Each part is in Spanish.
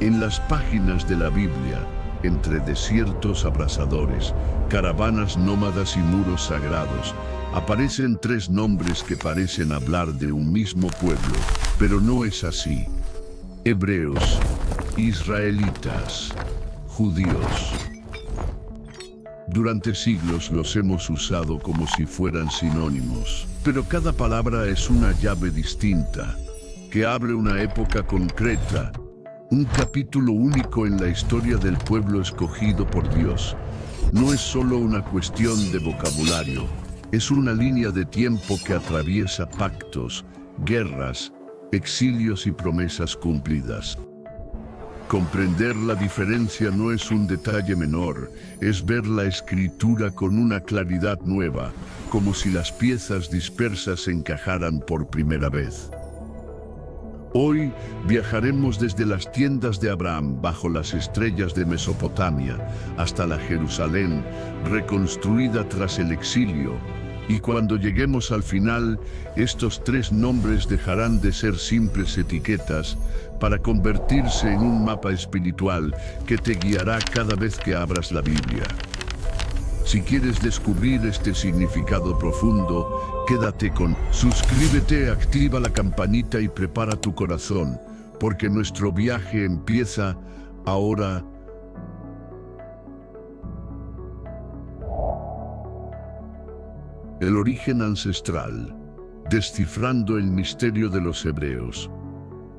En las páginas de la Biblia, entre desiertos abrasadores, caravanas nómadas y muros sagrados, aparecen tres nombres que parecen hablar de un mismo pueblo, pero no es así. Hebreos, israelitas, judíos. Durante siglos los hemos usado como si fueran sinónimos, pero cada palabra es una llave distinta, que abre una época concreta, un capítulo único en la historia del pueblo escogido por Dios. No es solo una cuestión de vocabulario, es una línea de tiempo que atraviesa pactos, guerras, exilios y promesas cumplidas. Comprender la diferencia no es un detalle menor, es ver la escritura con una claridad nueva, como si las piezas dispersas encajaran por primera vez. Hoy viajaremos desde las tiendas de Abraham bajo las estrellas de Mesopotamia hasta la Jerusalén reconstruida tras el exilio. Y cuando lleguemos al final, estos tres nombres dejarán de ser simples etiquetas para convertirse en un mapa espiritual que te guiará cada vez que abras la Biblia. Si quieres descubrir este significado profundo, quédate con... Suscríbete, activa la campanita y prepara tu corazón, porque nuestro viaje empieza ahora. El origen ancestral, descifrando el misterio de los hebreos.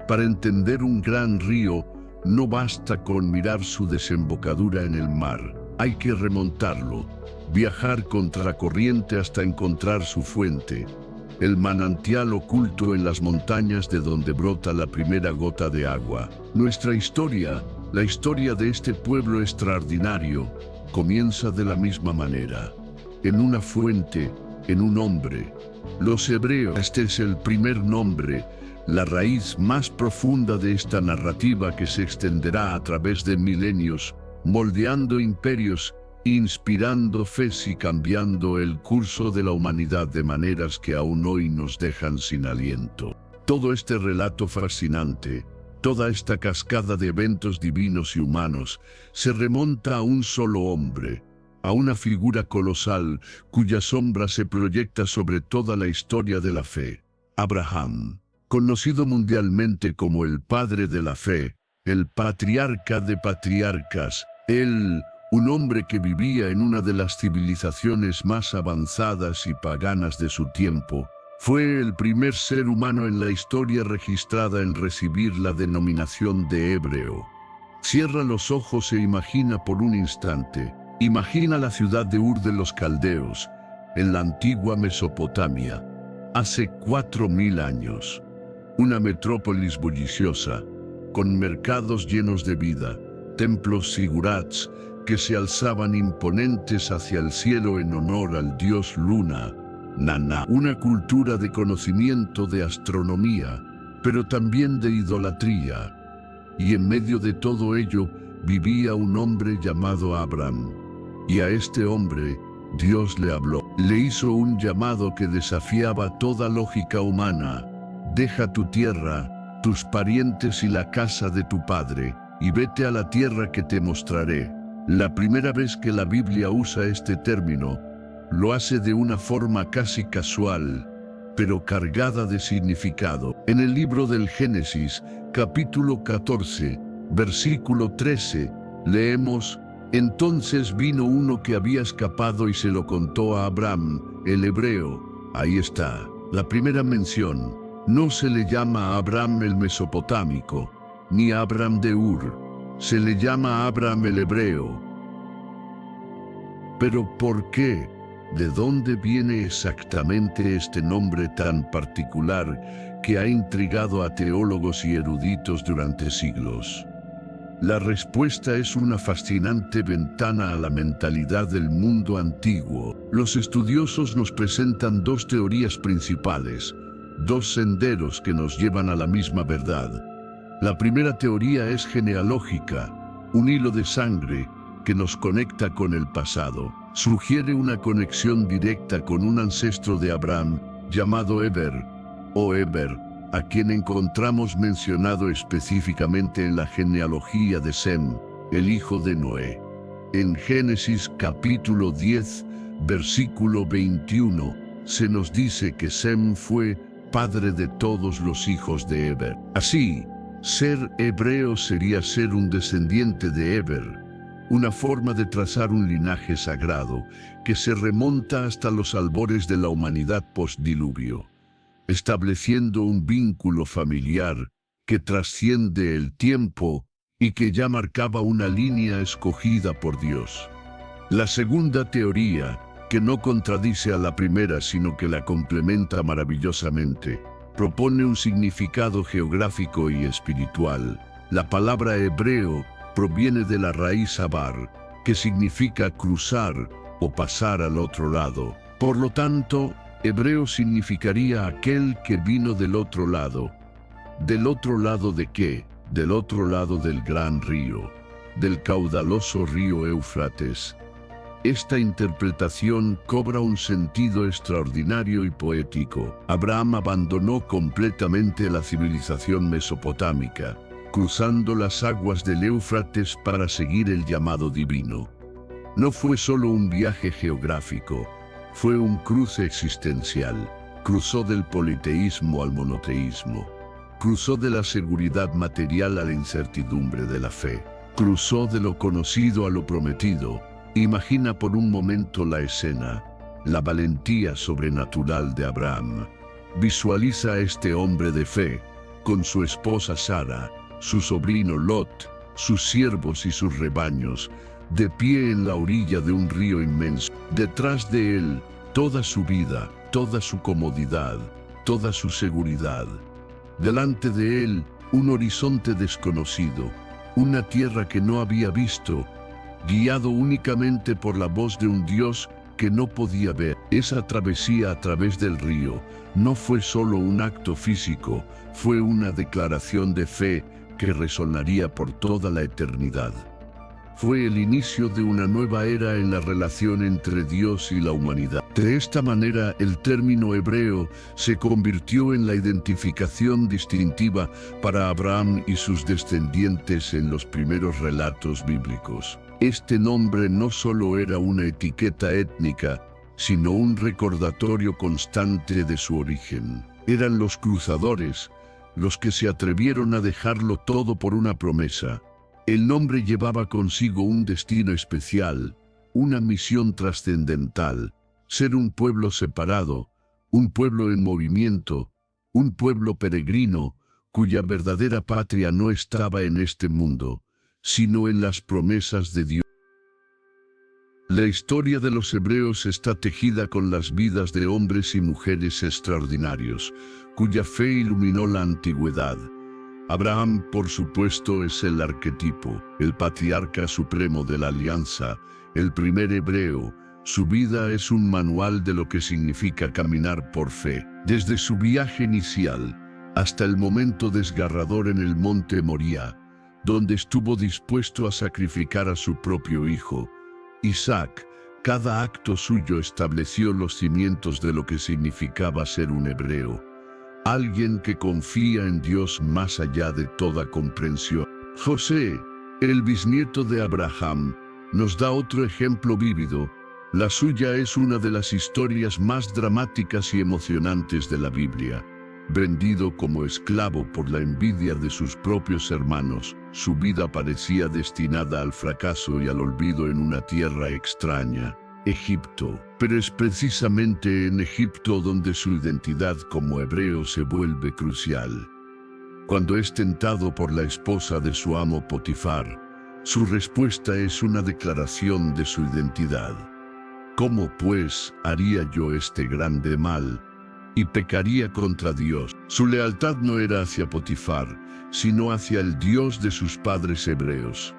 Para entender un gran río, no basta con mirar su desembocadura en el mar, hay que remontarlo, viajar contracorriente hasta encontrar su fuente, el manantial oculto en las montañas de donde brota la primera gota de agua. Nuestra historia, la historia de este pueblo extraordinario, comienza de la misma manera, en una fuente, en un hombre. Los hebreos, este es el primer nombre, la raíz más profunda de esta narrativa que se extenderá a través de milenios, moldeando imperios, inspirando fes y cambiando el curso de la humanidad de maneras que aún hoy nos dejan sin aliento. Todo este relato fascinante, toda esta cascada de eventos divinos y humanos, se remonta a un solo hombre, a una figura colosal cuya sombra se proyecta sobre toda la historia de la fe. Abraham, conocido mundialmente como el padre de la fe, el patriarca de patriarcas, él, un hombre que vivía en una de las civilizaciones más avanzadas y paganas de su tiempo, fue el primer ser humano en la historia registrada en recibir la denominación de hebreo. Cierra los ojos e imagina por un instante. Imagina la ciudad de Ur de los Caldeos, en la antigua Mesopotamia, hace 4000 años. Una metrópolis bulliciosa, con mercados llenos de vida, templos zigurats que se alzaban imponentes hacia el cielo en honor al dios Luna, Nana. Una cultura de conocimiento de astronomía, pero también de idolatría. Y en medio de todo ello vivía un hombre llamado Abraham. Y a este hombre, Dios le habló. Le hizo un llamado que desafiaba toda lógica humana. Deja tu tierra, tus parientes y la casa de tu padre, y vete a la tierra que te mostraré. La primera vez que la Biblia usa este término, lo hace de una forma casi casual, pero cargada de significado. En el libro del Génesis, capítulo 14, versículo 13, leemos: Entonces vino uno que había escapado y se lo contó a Abraham, el hebreo. Ahí está, la primera mención. No se le llama a Abraham el mesopotámico, ni Abraham de Ur. Se le llama Abraham el hebreo. ¿Pero por qué? ¿De dónde viene exactamente este nombre tan particular que ha intrigado a teólogos y eruditos durante siglos? La respuesta es una fascinante ventana a la mentalidad del mundo antiguo. Los estudiosos nos presentan dos teorías principales, dos senderos que nos llevan a la misma verdad. La primera teoría es genealógica, un hilo de sangre que nos conecta con el pasado. Sugiere una conexión directa con un ancestro de Abraham llamado Eber, o Eber, a quien encontramos mencionado específicamente en la genealogía de Sem, el hijo de Noé. En Génesis capítulo 10, versículo 21, se nos dice que Sem fue padre de todos los hijos de Eber. Así, ser hebreo sería ser un descendiente de Eber, una forma de trazar un linaje sagrado que se remonta hasta los albores de la humanidad postdiluvio, estableciendo un vínculo familiar que trasciende el tiempo y que ya marcaba una línea escogida por Dios. La segunda teoría, que no contradice a la primera sino que la complementa maravillosamente, propone un significado geográfico y espiritual. La palabra hebreo proviene de la raíz abar, que significa cruzar o pasar al otro lado. Por lo tanto, hebreo significaría aquel que vino del otro lado. ¿Del otro lado de qué? Del otro lado del gran río, del caudaloso río Éufrates. Esta interpretación cobra un sentido extraordinario y poético. Abraham abandonó completamente la civilización mesopotámica, cruzando las aguas del Éufrates para seguir el llamado divino. No fue solo un viaje geográfico, fue un cruce existencial. Cruzó del politeísmo al monoteísmo. Cruzó de la seguridad material a la incertidumbre de la fe. Cruzó de lo conocido a lo prometido. Imagina por un momento la escena, la valentía sobrenatural de Abraham. Visualiza a este hombre de fe, con su esposa Sara, su sobrino Lot, sus siervos y sus rebaños, de pie en la orilla de un río inmenso. Detrás de él, toda su vida, toda su comodidad, toda su seguridad. Delante de él, un horizonte desconocido, una tierra que no había visto, guiado únicamente por la voz de un Dios que no podía ver. Esa travesía a través del río no fue solo un acto físico, fue una declaración de fe que resonaría por toda la eternidad. Fue el inicio de una nueva era en la relación entre Dios y la humanidad. De esta manera, el término hebreo se convirtió en la identificación distintiva para Abraham y sus descendientes en los primeros relatos bíblicos. Este nombre no solo era una etiqueta étnica, sino un recordatorio constante de su origen. Eran los cruzadores, los que se atrevieron a dejarlo todo por una promesa. El nombre llevaba consigo un destino especial, una misión trascendental, ser un pueblo separado, un pueblo en movimiento, un pueblo peregrino, cuya verdadera patria no estaba en este mundo, sino en las promesas de Dios. La historia de los hebreos está tejida con las vidas de hombres y mujeres extraordinarios, cuya fe iluminó la antigüedad. Abraham, por supuesto, es el arquetipo, el patriarca supremo de la alianza, el primer hebreo. Su vida es un manual de lo que significa caminar por fe. Desde su viaje inicial hasta el momento desgarrador en el monte Moría, donde estuvo dispuesto a sacrificar a su propio hijo, Isaac, cada acto suyo estableció los cimientos de lo que significaba ser un hebreo. Alguien que confía en Dios más allá de toda comprensión. José, el bisnieto de Abraham, nos da otro ejemplo vívido. La suya es una de las historias más dramáticas y emocionantes de la Biblia. Vendido como esclavo por la envidia de sus propios hermanos, su vida parecía destinada al fracaso y al olvido en una tierra extraña, Egipto. Pero es precisamente en Egipto donde su identidad como hebreo se vuelve crucial. Cuando es tentado por la esposa de su amo Potifar, su respuesta es una declaración de su identidad. ¿Cómo pues haría yo este grande mal? Y pecaría contra Dios. Su lealtad no era hacia Potifar, sino hacia el Dios de sus padres hebreos.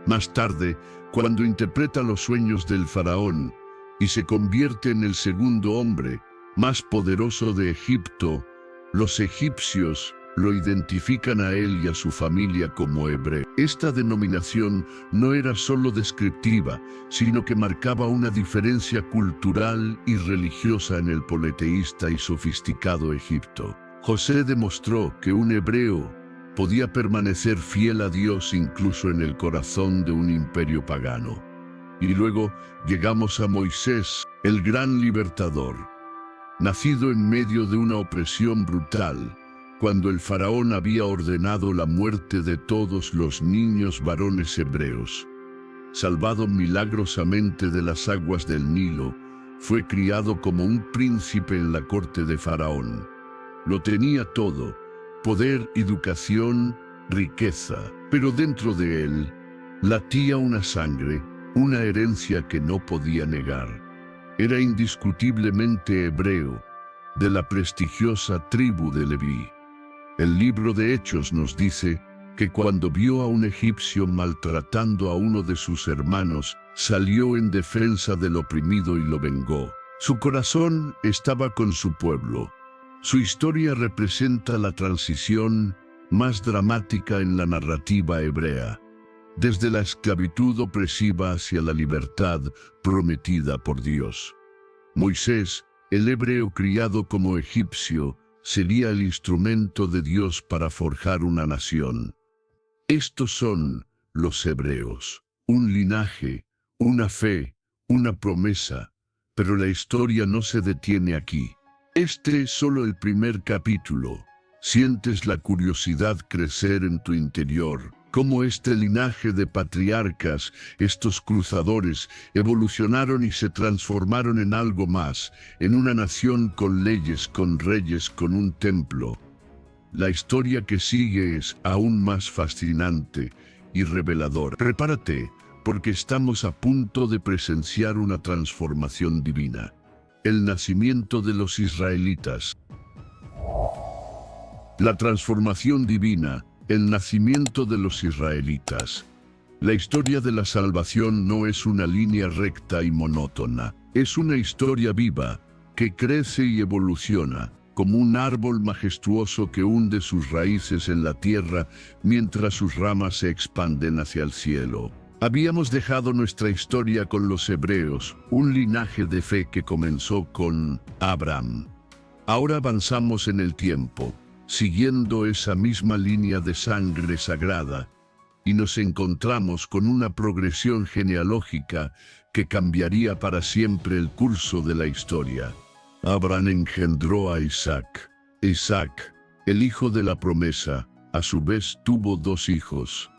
Más tarde, cuando interpreta los sueños del faraón y se convierte en el segundo hombre más poderoso de Egipto, los egipcios lo identifican a él y a su familia como hebreo. Esta denominación no era solo descriptiva, sino que marcaba una diferencia cultural y religiosa en el politeísta y sofisticado Egipto. José demostró que un hebreo podía permanecer fiel a Dios incluso en el corazón de un imperio pagano. Y luego llegamos a Moisés, el gran libertador. Nacido en medio de una opresión brutal, cuando el faraón había ordenado la muerte de todos los niños varones hebreos. Salvado milagrosamente de las aguas del Nilo, fue criado como un príncipe en la corte de Faraón. Lo tenía todo: poder, educación, riqueza, pero dentro de él latía una sangre, una herencia que no podía negar. Era indiscutiblemente hebreo, de la prestigiosa tribu de Leví. El libro de Hechos nos dice que cuando vio a un egipcio maltratando a uno de sus hermanos, salió en defensa del oprimido y lo vengó. Su corazón estaba con su pueblo. Su historia representa la transición más dramática en la narrativa hebrea, desde la esclavitud opresiva hacia la libertad prometida por Dios. Moisés, el hebreo criado como egipcio, sería el instrumento de Dios para forjar una nación. Estos son los hebreos, un linaje, una fe, una promesa, pero la historia no se detiene aquí. Este es solo el primer capítulo. Sientes la curiosidad crecer en tu interior, cómo este linaje de patriarcas, estos cruzadores, evolucionaron y se transformaron en algo más, en una nación con leyes, con reyes, con un templo. La historia que sigue es aún más fascinante y reveladora. Prepárate, porque estamos a punto de presenciar una transformación divina. El nacimiento de los israelitas. La transformación divina, el nacimiento de los israelitas. La historia de la salvación no es una línea recta y monótona. Es una historia viva, que crece y evoluciona, como un árbol majestuoso que hunde sus raíces en la tierra mientras sus ramas se expanden hacia el cielo. Habíamos dejado nuestra historia con los hebreos, un linaje de fe que comenzó con Abraham. Ahora avanzamos en el tiempo, siguiendo esa misma línea de sangre sagrada, y nos encontramos con una progresión genealógica que cambiaría para siempre el curso de la historia. Abraham engendró a Isaac. Isaac, el hijo de la promesa, a su vez tuvo dos hijos,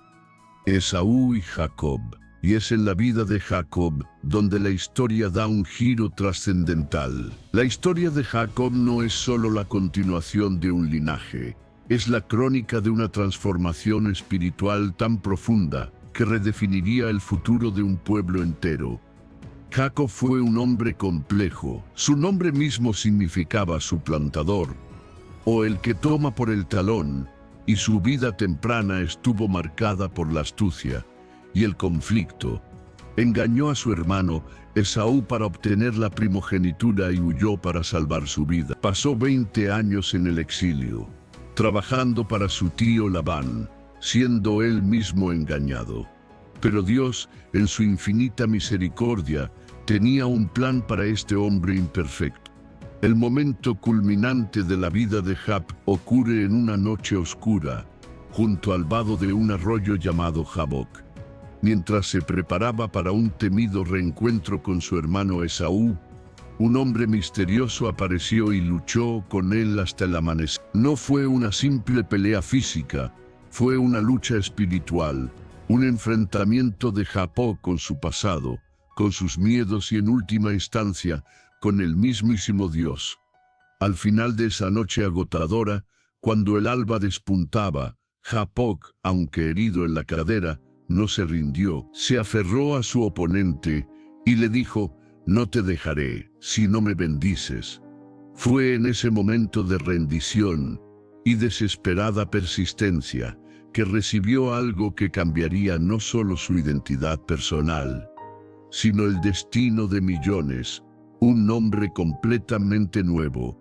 Esaú y Jacob, y es en la vida de Jacob donde la historia da un giro trascendental. La historia de Jacob no es solo la continuación de un linaje, es la crónica de una transformación espiritual tan profunda que redefiniría el futuro de un pueblo entero. Jacob fue un hombre complejo. Su nombre mismo significaba suplantador, o el que toma por el talón, y su vida temprana estuvo marcada por la astucia y el conflicto. Engañó a su hermano Esaú para obtener la primogenitura y huyó para salvar su vida. Pasó 20 años en el exilio, trabajando para su tío Labán, siendo él mismo engañado. Pero Dios, en su infinita misericordia, tenía un plan para este hombre imperfecto. El momento culminante de la vida de Jacob ocurre en una noche oscura, junto al vado de un arroyo llamado Jaboc. Mientras se preparaba para un temido reencuentro con su hermano Esaú, un hombre misterioso apareció y luchó con él hasta el amanecer. No fue una simple pelea física, fue una lucha espiritual, un enfrentamiento de Jacob con su pasado, con sus miedos y en última instancia, con el mismísimo Dios. Al final de esa noche agotadora, cuando el alba despuntaba, Jacob, aunque herido en la cadera, no se rindió, se aferró a su oponente y le dijo: «No te dejaré, si no me bendices». Fue en ese momento de rendición y desesperada persistencia que recibió algo que cambiaría no solo su identidad personal, sino el destino de millones, un nombre completamente nuevo.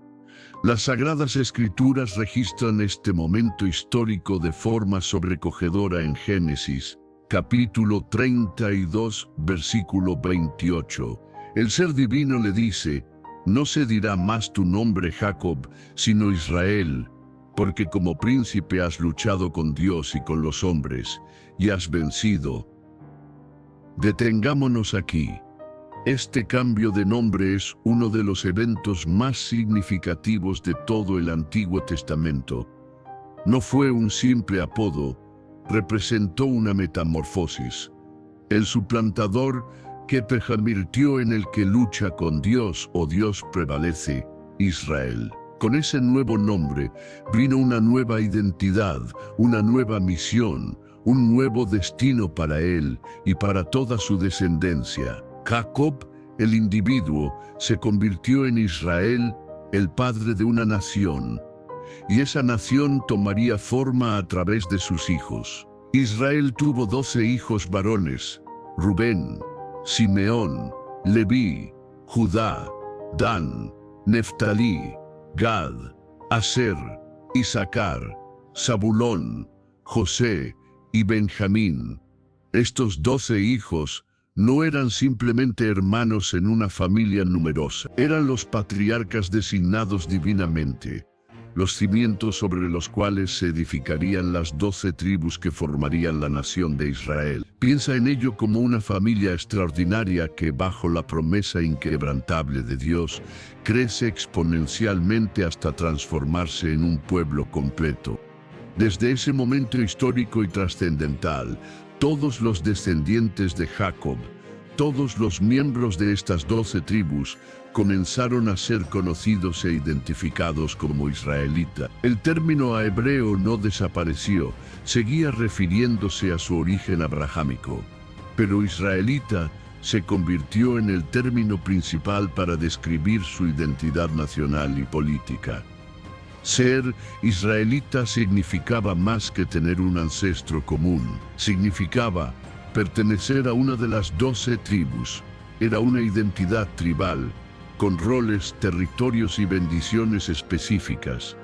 Las Sagradas Escrituras registran este momento histórico de forma sobrecogedora en Génesis, capítulo 32, versículo 28. El ser divino le dice: «No se dirá más tu nombre Jacob, sino Israel, porque como príncipe has luchado con Dios y con los hombres, y has vencido. Detengámonos aquí. Este cambio de nombre es uno de los eventos más significativos de todo el Antiguo Testamento. No fue un simple apodo, representó una metamorfosis. El suplantador que te convirtió en el que lucha con Dios o Dios prevalece, Israel. Con ese nuevo nombre vino una nueva identidad, una nueva misión, un nuevo destino para él y para toda su descendencia. Jacob, el individuo, se convirtió en Israel, el padre de una nación, y esa nación tomaría forma a través de sus hijos. Israel tuvo 12 hijos varones: Rubén, Simeón, Leví, Judá, Dan, Neftalí, Gad, Aser, Isaacar, Zabulón, José y Benjamín. Estos 12 hijos no eran simplemente hermanos en una familia numerosa, eran los patriarcas designados divinamente, los cimientos sobre los cuales se edificarían las 12 tribus que formarían la nación de Israel. Piensa en ello como una familia extraordinaria que, bajo la promesa inquebrantable de Dios, crece exponencialmente hasta transformarse en un pueblo completo. Desde ese momento histórico y trascendental, todos los descendientes de Jacob, todos los miembros de estas 12 tribus, comenzaron a ser conocidos e identificados como israelita. El término hebreo no desapareció, seguía refiriéndose a su origen abrahámico, pero israelita se convirtió en el término principal para describir su identidad nacional y política. Ser israelita significaba más que tener un ancestro común, significaba pertenecer a una de las 12 tribus. Era una identidad tribal, con roles, territorios y bendiciones específicas.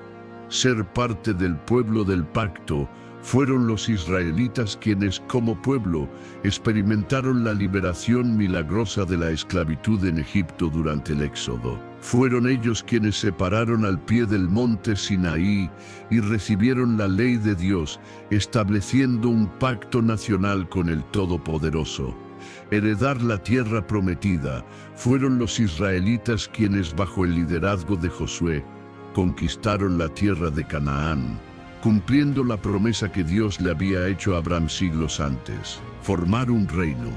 Ser parte del pueblo del pacto fueron los israelitas quienes, como pueblo, experimentaron la liberación milagrosa de la esclavitud en Egipto durante el Éxodo. Fueron ellos quienes se pararon al pie del monte Sinaí y recibieron la ley de Dios, estableciendo un pacto nacional con el Todopoderoso. Heredar la tierra prometida, fueron los israelitas quienes, bajo el liderazgo de Josué, conquistaron la tierra de Canaán, cumpliendo la promesa que Dios le había hecho a Abraham siglos antes: formar un reino.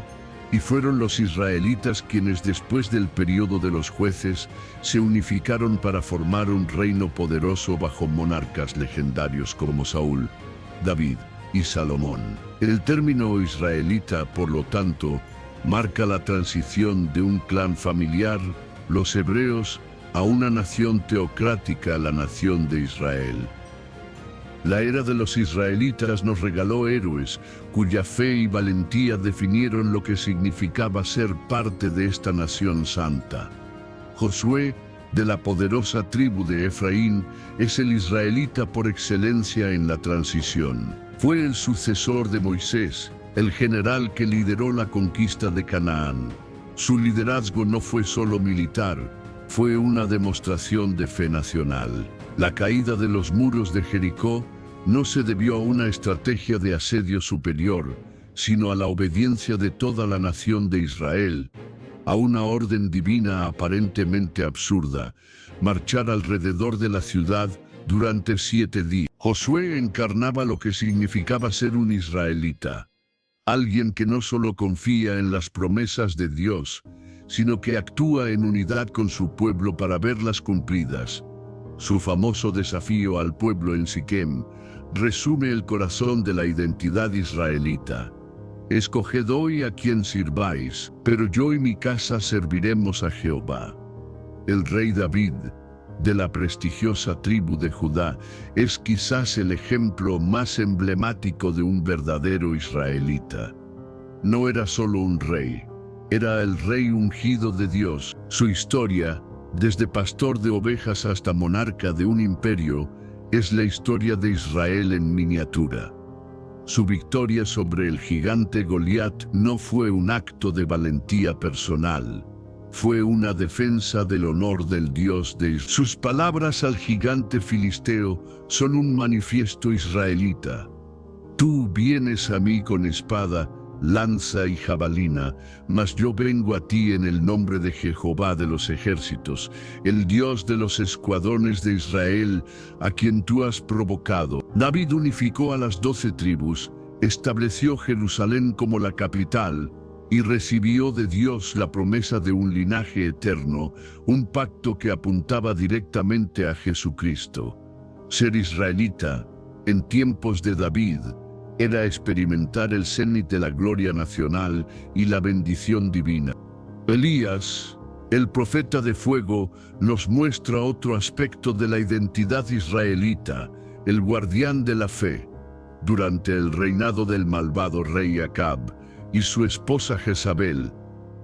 Y fueron los israelitas quienes, después del período de los jueces, se unificaron para formar un reino poderoso bajo monarcas legendarios como Saúl, David y Salomón. El término israelita, por lo tanto, marca la transición de un clan familiar, los hebreos, a una nación teocrática, la nación de Israel. La era de los israelitas nos regaló héroes cuya fe y valentía definieron lo que significaba ser parte de esta nación santa. Josué, de la poderosa tribu de Efraín, es el israelita por excelencia en la transición. Fue el sucesor de Moisés, el general que lideró la conquista de Canaán. Su liderazgo no fue solo militar, fue una demostración de fe nacional. La caída de los muros de Jericó no se debió a una estrategia de asedio superior, sino a la obediencia de toda la nación de Israel, a una orden divina aparentemente absurda: marchar alrededor de la ciudad durante 7 días. Josué encarnaba lo que significaba ser un israelita, alguien que no solo confía en las promesas de Dios, sino que actúa en unidad con su pueblo para verlas cumplidas. Su famoso desafío al pueblo en Siquem resume el corazón de la identidad israelita: escoged hoy a quien sirváis, pero yo y mi casa serviremos a Jehová. El rey David, de la prestigiosa tribu de Judá, es quizás el ejemplo más emblemático de un verdadero israelita. No era solo un rey, era el rey ungido de Dios. Su historia, desde pastor de ovejas hasta monarca de un imperio, es la historia de Israel en miniatura. Su victoria sobre el gigante Goliat no fue un acto de valentía personal, Fue una defensa del honor del Dios de Israel. Sus palabras al gigante filisteo son un manifiesto israelita. Tú vienes a mí con espada, lanza y jabalina, mas yo vengo a ti en el nombre de Jehová de los ejércitos, el Dios de los escuadrones de Israel, a quien tú has provocado. David unificó a las 12 tribus, estableció Jerusalén como la capital, y recibió de Dios la promesa de un linaje eterno, un pacto que apuntaba directamente a Jesucristo. Ser israelita, en tiempos de David, era experimentar el cenit de la gloria nacional y la bendición divina. Elías, el profeta de fuego, nos muestra otro aspecto de la identidad israelita, el guardián de la fe. Durante el reinado del malvado rey Acab y su esposa Jezabel,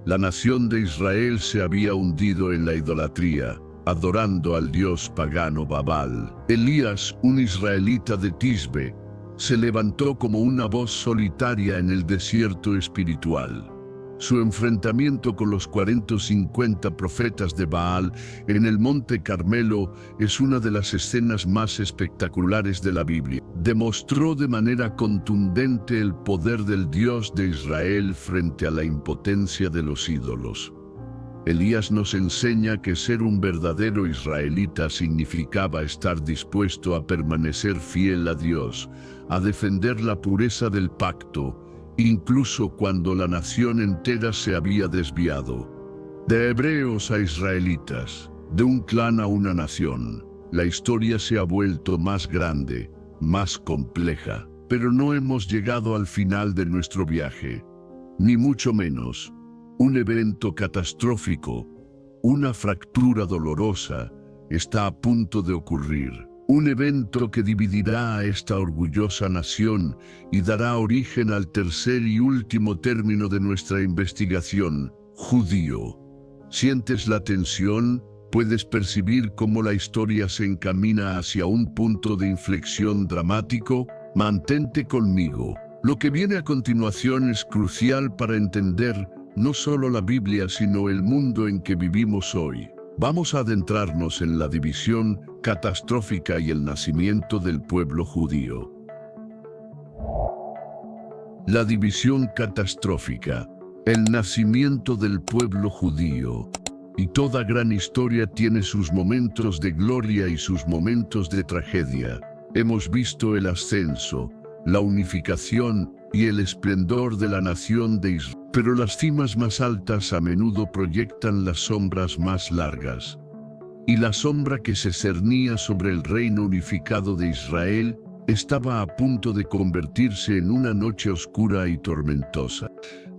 la nación de Israel se había hundido en la idolatría, adorando al dios pagano Babal. Elías, un israelita de Tisbe, se levantó como una voz solitaria en el desierto espiritual. Su enfrentamiento con los 450 profetas de Baal en el Monte Carmelo es una de las escenas más espectaculares de la Biblia. Demostró de manera contundente el poder del Dios de Israel frente a la impotencia de los ídolos. Elías nos enseña que ser un verdadero israelita significaba estar dispuesto a permanecer fiel a Dios, a defender la pureza del pacto, incluso cuando la nación entera se había desviado. De hebreos a israelitas, de un clan a una nación, la historia se ha vuelto más grande, más compleja, pero no hemos llegado al final de nuestro viaje, ni mucho menos. Un evento catastrófico, una fractura dolorosa, está a punto de ocurrir. Un evento que dividirá a esta orgullosa nación y dará origen al tercer y último término de nuestra investigación, judío. ¿Sientes la tensión? ¿Puedes percibir cómo la historia se encamina hacia un punto de inflexión dramático? Mantente conmigo. Lo que viene a continuación es crucial para entender no solo la Biblia, sino el mundo en que vivimos hoy. Vamos a adentrarnos en la división catastrófica y el nacimiento del pueblo judío. La división catastrófica, el nacimiento del pueblo judío. Y toda gran historia tiene sus momentos de gloria y sus momentos de tragedia. Hemos visto el ascenso, la unificación y el esplendor de la nación de Israel. Pero las cimas más altas a menudo proyectan las sombras más largas. Y la sombra que se cernía sobre el reino unificado de Israel estaba a punto de convertirse en una noche oscura y tormentosa.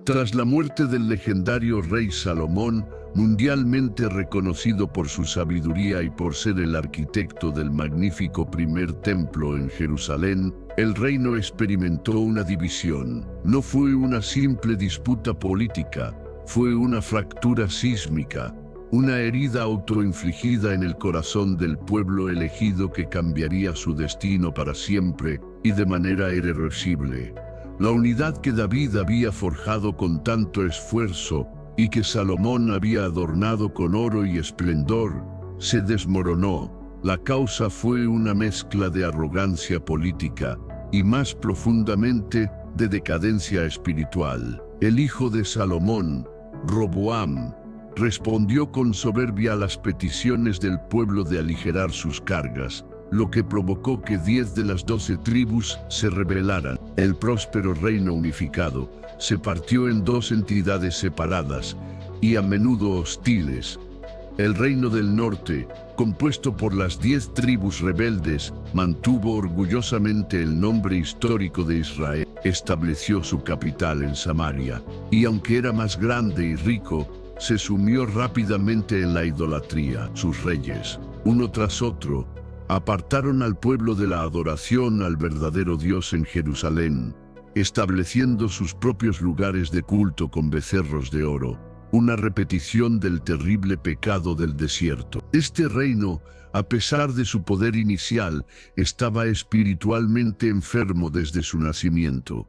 Tras la muerte del legendario rey Salomón, mundialmente reconocido por su sabiduría y por ser el arquitecto del magnífico primer templo en Jerusalén, el reino experimentó una división. No fue una simple disputa política, fue una fractura sísmica, una herida autoinfligida en el corazón del pueblo elegido que cambiaría su destino para siempre y de manera irreversible. La unidad que David había forjado con tanto esfuerzo y que Salomón había adornado con oro y esplendor, se desmoronó. La causa fue una mezcla de arrogancia política y más profundamente de decadencia espiritual. El hijo de Salomón, Roboam, respondió con soberbia a las peticiones del pueblo de aligerar sus cargas, lo que provocó que 10 de las 12 tribus se rebelaran. El próspero reino unificado se partió en dos entidades separadas y a menudo hostiles. El reino del norte, compuesto por las 10 tribus rebeldes, mantuvo orgullosamente el nombre histórico de Israel. Estableció su capital en Samaria, y aunque era más grande y rico, se sumió rápidamente en la idolatría. Sus reyes, uno tras otro, apartaron al pueblo de la adoración al verdadero Dios en Jerusalén, estableciendo sus propios lugares de culto con becerros de oro, una repetición del terrible pecado del desierto. Este reino, a pesar de su poder inicial, estaba espiritualmente enfermo desde su nacimiento.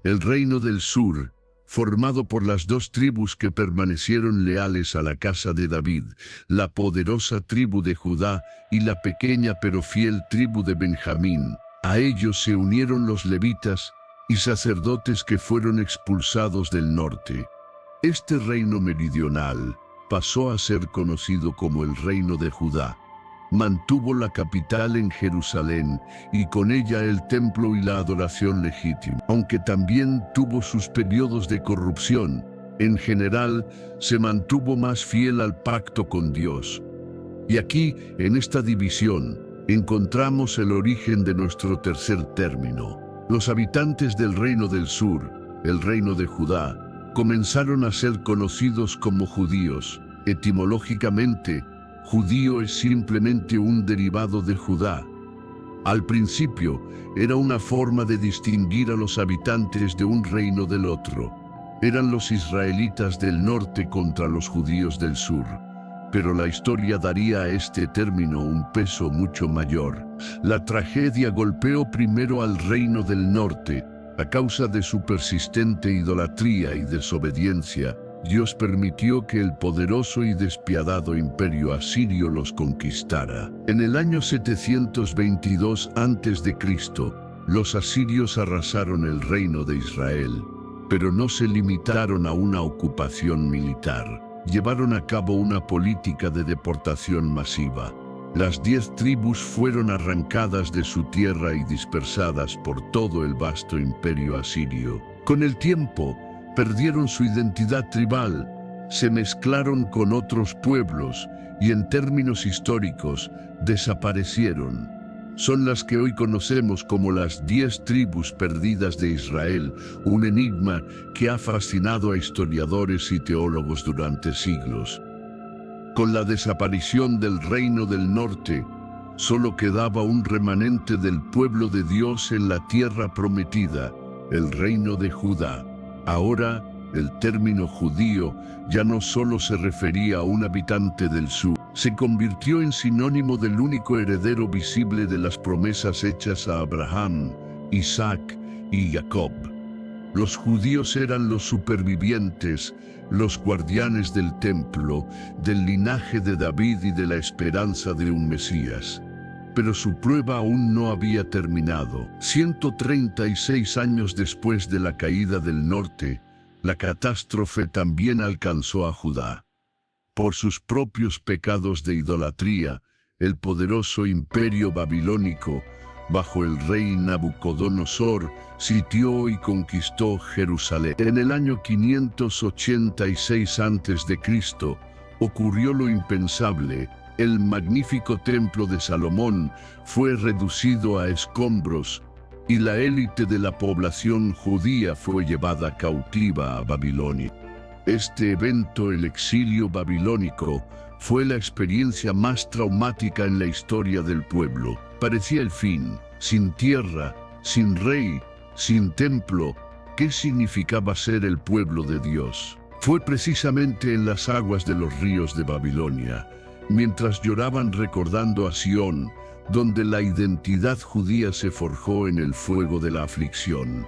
El reino del sur, formado por las dos tribus que permanecieron leales a la casa de David, la poderosa tribu de Judá y la pequeña pero fiel tribu de Benjamín. A ellos se unieron los levitas y sacerdotes que fueron expulsados del norte. Este reino meridional pasó a ser conocido como el Reino de Judá. Mantuvo la capital en Jerusalén y con ella el templo y la adoración legítima. Aunque también tuvo sus periodos de corrupción, en general se mantuvo más fiel al pacto con Dios. Y aquí, en esta división, encontramos el origen de nuestro tercer término. Los habitantes del Reino del Sur, el Reino de Judá, comenzaron a ser conocidos como judíos. Etimológicamente, judío es simplemente un derivado de Judá. Al principio, era una forma de distinguir a los habitantes de un reino del otro. Eran los israelitas del norte contra los judíos del sur. Pero la historia daría a este término un peso mucho mayor. La tragedia golpeó primero al reino del norte. A causa de su persistente idolatría y desobediencia, Dios permitió que el poderoso y despiadado imperio asirio los conquistara. En el año 722 a.C., los asirios arrasaron el reino de Israel, pero no se limitaron a una ocupación militar. Llevaron a cabo una política de deportación masiva. Las 10 tribus fueron arrancadas de su tierra y dispersadas por todo el vasto imperio asirio. Con el tiempo, perdieron su identidad tribal, se mezclaron con otros pueblos y en términos históricos desaparecieron. Son las que hoy conocemos como las 10 tribus perdidas de Israel, un enigma que ha fascinado a historiadores y teólogos durante siglos. Con la desaparición del Reino del Norte, solo quedaba un remanente del pueblo de Dios en la tierra prometida, el Reino de Judá. Ahora, el término judío ya no solo se refería a un habitante del sur, se convirtió en sinónimo del único heredero visible de las promesas hechas a Abraham, Isaac y Jacob. Los judíos eran los supervivientes, los guardianes del templo, del linaje de David y de la esperanza de un Mesías. Pero su prueba aún no había terminado. 136 años después de la caída del norte, la catástrofe también alcanzó a Judá. Por sus propios pecados de idolatría, el poderoso imperio babilónico, bajo el rey Nabucodonosor, sitió y conquistó Jerusalén. En el año 586 a.C., ocurrió lo impensable. El magnífico templo de Salomón fue reducido a escombros y la élite de la población judía fue llevada cautiva a Babilonia. Este evento, el exilio babilónico, fue la experiencia más traumática en la historia del pueblo. Parecía el fin, sin tierra, sin rey, sin templo. ¿Qué significaba ser el pueblo de Dios? Fue precisamente en las aguas de los ríos de Babilonia, mientras lloraban recordando a Sión, donde la identidad judía se forjó en el fuego de la aflicción.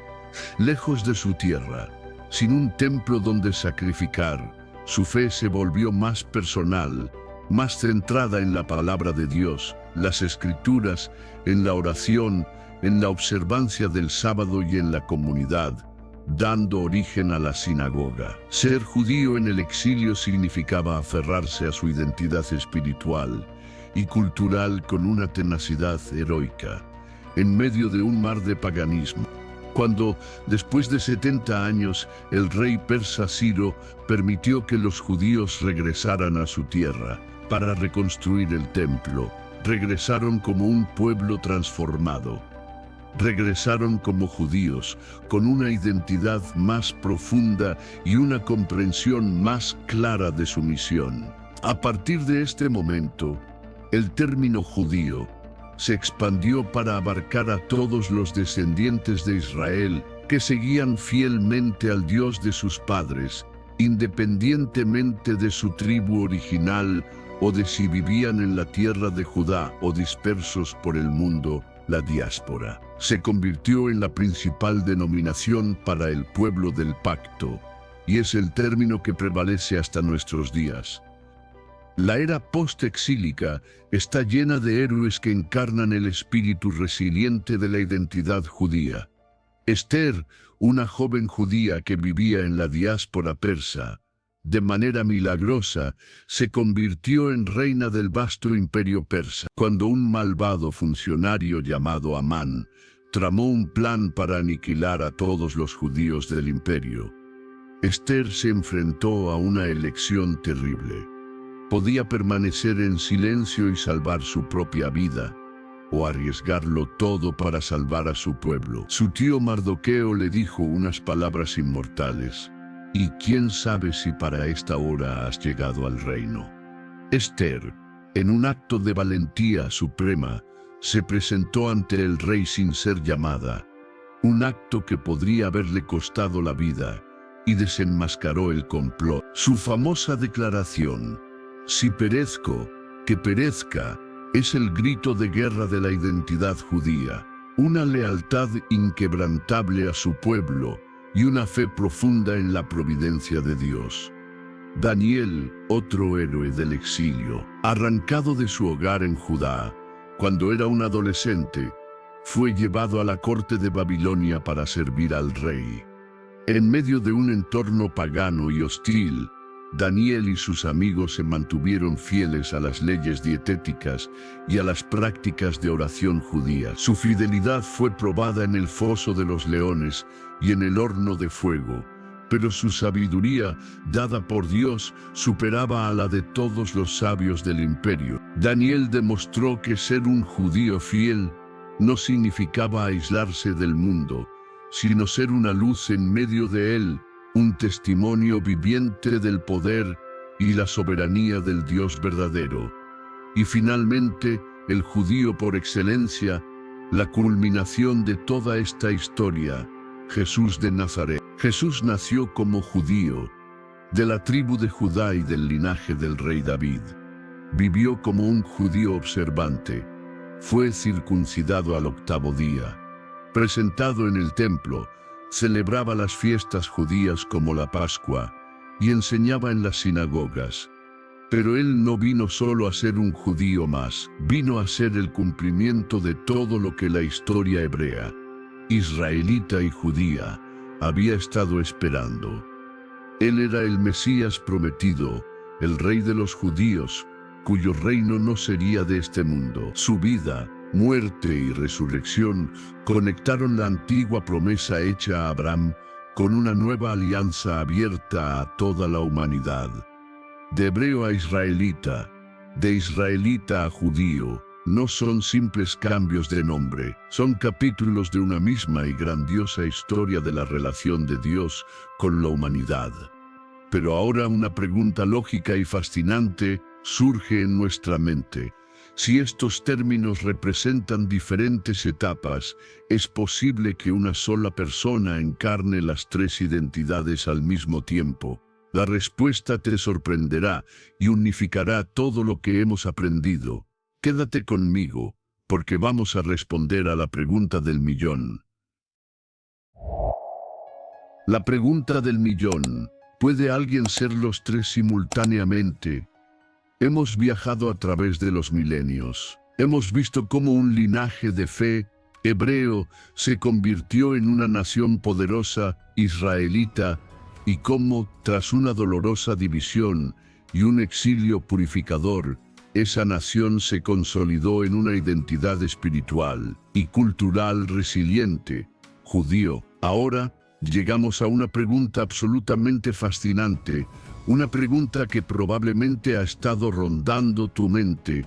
Lejos de su tierra, sin un templo donde sacrificar, su fe se volvió más personal, más centrada en la palabra de Dios, las Escrituras, en la oración, en la observancia del sábado y en la comunidad, dando origen a la sinagoga. Ser judío en el exilio significaba aferrarse a su identidad espiritual y cultural con una tenacidad heroica, en medio de un mar de paganismo. Cuando, después de 70 años, el rey persa Ciro permitió que los judíos regresaran a su tierra para reconstruir el templo, regresaron como un pueblo transformado. Regresaron como judíos, con una identidad más profunda y una comprensión más clara de su misión. A partir de este momento, el término judío se expandió para abarcar a todos los descendientes de Israel que seguían fielmente al Dios de sus padres, independientemente de su tribu original o de si vivían en la tierra de Judá o dispersos por el mundo. La diáspora se convirtió en la principal denominación para el pueblo del pacto. y es el término que prevalece hasta nuestros días. La era post-exílica está llena de héroes que encarnan el espíritu resiliente de la identidad judía. Esther, una joven judía que vivía en la diáspora persa, de manera milagrosa, se convirtió en reina del vasto imperio persa, cuando un malvado funcionario llamado Amán tramó un plan para aniquilar a todos los judíos del imperio. Esther se enfrentó a una elección terrible. Podía permanecer en silencio y salvar su propia vida, o arriesgarlo todo para salvar a su pueblo. Su tío Mardoqueo le dijo unas palabras inmortales: «¿Y quién sabe si para esta hora has llegado al reino?». Esther, en un acto de valentía suprema, se presentó ante el rey sin ser llamada, un acto que podría haberle costado la vida, y desenmascaró el complot. Su famosa declaración: «Si perezco, que perezca», es el grito de guerra de la identidad judía, una lealtad inquebrantable a su pueblo y una fe profunda en la providencia de Dios. Daniel, otro héroe del exilio, arrancado de su hogar en Judá, cuando era un adolescente, fue llevado a la corte de Babilonia para servir al rey. En medio de un entorno pagano y hostil, Daniel y sus amigos se mantuvieron fieles a las leyes dietéticas y a las prácticas de oración judías. Su fidelidad fue probada en el foso de los leones y en el horno de fuego, pero su sabiduría, dada por Dios, superaba a la de todos los sabios del imperio. Daniel demostró que ser un judío fiel no significaba aislarse del mundo, sino ser una luz en medio de él, un testimonio viviente del poder y la soberanía del Dios verdadero. Y finalmente, el judío por excelencia, la culminación de toda esta historia, Jesús de Nazaret. Jesús nació como judío, de la tribu de Judá y del linaje del rey David. Vivió como un judío observante. Fue circuncidado al 8º día. Presentado en el templo, celebraba las fiestas judías como la Pascua y enseñaba en las sinagogas. Pero él no vino solo a ser un judío más, vino a ser el cumplimiento de todo lo que la historia hebrea, israelita y judía, había estado esperando. Él era el Mesías prometido, el rey de los judíos, cuyo reino no sería de este mundo. Su vida, muerte y resurrección conectaron la antigua promesa hecha a Abraham con una nueva alianza abierta a toda la humanidad. De hebreo a israelita, de israelita a judío, no son simples cambios de nombre, son capítulos de una misma y grandiosa historia de la relación de Dios con la humanidad. Pero ahora una pregunta lógica y fascinante surge en nuestra mente. Si estos términos representan diferentes etapas, ¿es posible que una sola persona encarne las tres identidades al mismo tiempo? La respuesta te sorprenderá y unificará todo lo que hemos aprendido. Quédate conmigo, porque vamos a responder a la pregunta del millón. La pregunta del millón: ¿puede alguien ser los tres simultáneamente? Hemos viajado a través de los milenios. Hemos visto cómo un linaje de fe hebreo se convirtió en una nación poderosa israelita y cómo, tras una dolorosa división y un exilio purificador, esa nación se consolidó en una identidad espiritual y cultural resiliente, judío. Ahora llegamos a una pregunta absolutamente fascinante, una pregunta que probablemente ha estado rondando tu mente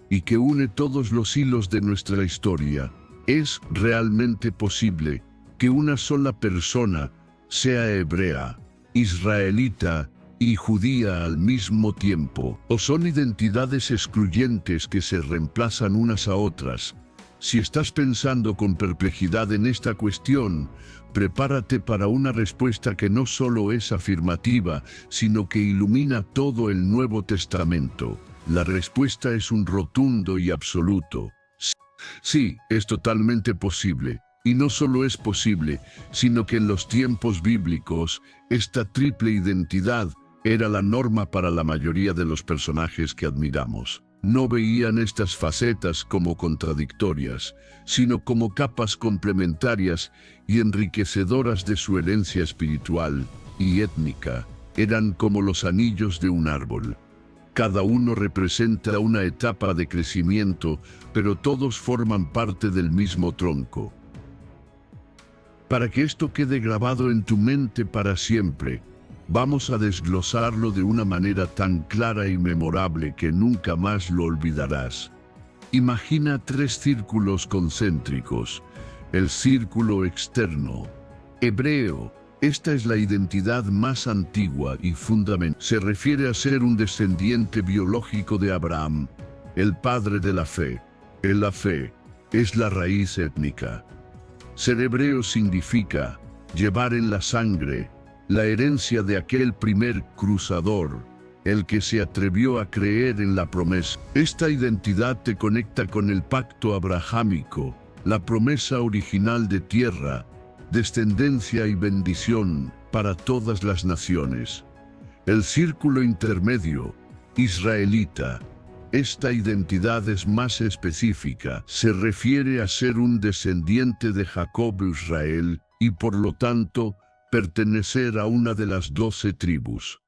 y que une todos los hilos de nuestra historia. ¿Es realmente posible que una sola persona sea hebrea, israelita y judía al mismo tiempo? ¿O son identidades excluyentes que se reemplazan unas a otras? Si estás pensando con perplejidad en esta cuestión, prepárate para una respuesta que no solo es afirmativa, sino que ilumina todo el Nuevo Testamento. La respuesta es un rotundo y absoluto. Sí, es totalmente posible. Y no solo es posible, sino que en los tiempos bíblicos, esta triple identidad era la norma para la mayoría de los personajes que admiramos. No veían estas facetas como contradictorias, sino como capas complementarias y enriquecedoras de su herencia espiritual y étnica. Eran como los anillos de un árbol. Cada uno representa una etapa de crecimiento, pero todos forman parte del mismo tronco. Para que esto quede grabado en tu mente para siempre, vamos a desglosarlo de una manera tan clara y memorable que nunca más lo olvidarás. Imagina 3 círculos concéntricos. El círculo externo, hebreo. Esta es la identidad más antigua y fundamental. Se refiere a ser un descendiente biológico de Abraham, el padre de la fe. La fe es la raíz étnica. Ser hebreo significa llevar en la sangre la herencia de aquel primer cruzador, el que se atrevió a creer en la promesa. Esta identidad te conecta con el pacto abrahámico, la promesa original de tierra, descendencia y bendición para todas las naciones. El círculo intermedio, israelita. Esta identidad es más específica. Se refiere a ser un descendiente de Jacob Israel y por lo tanto pertenecer a una de las 12 tribus.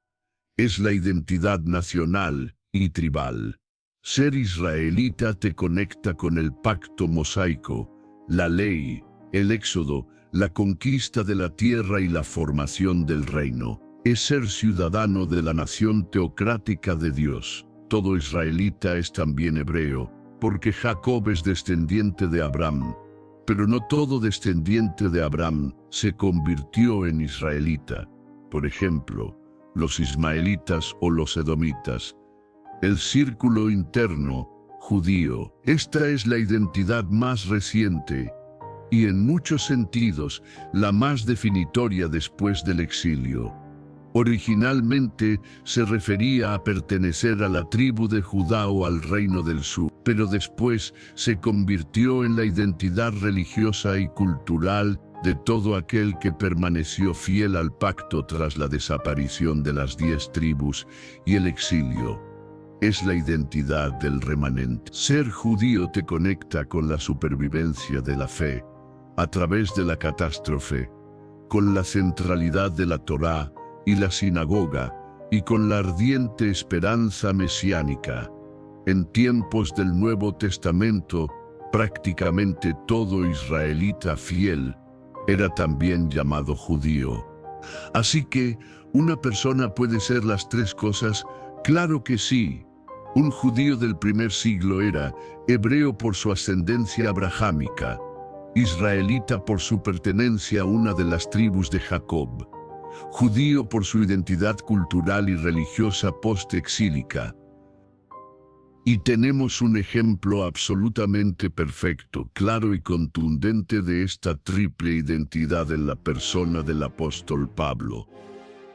Es la identidad nacional y tribal. Ser israelita te conecta con el pacto mosaico, la ley, el éxodo, la conquista de la tierra y la formación del reino. Es ser ciudadano de la nación teocrática de Dios. Todo israelita es también hebreo, porque Jacob es descendiente de Abraham. Pero no todo descendiente de Abraham se convirtió en israelita. Por ejemplo, los ismaelitas o los edomitas. El círculo interno, judío. Esta es la identidad más reciente y en muchos sentidos la más definitoria después del exilio. Originalmente se refería a pertenecer a la tribu de Judá o al reino del sur, pero después se convirtió en la identidad religiosa y cultural de todo aquel que permaneció fiel al pacto tras la desaparición de las 10 tribus y el exilio. Es la identidad del remanente. Ser judío te conecta con la supervivencia de la fe, a través de la catástrofe, con la centralidad de la Torá y la sinagoga, y con la ardiente esperanza mesiánica. En tiempos del Nuevo Testamento, prácticamente todo israelita fiel era también llamado judío. Así que, ¿una persona puede ser las 3 cosas? Claro que sí. Un judío del primer siglo era hebreo por su ascendencia abrahámica, israelita por su pertenencia a una de las tribus de Jacob, judío por su identidad cultural y religiosa post-exílica. Y tenemos un ejemplo absolutamente perfecto, claro y contundente de esta triple identidad en la persona del apóstol Pablo.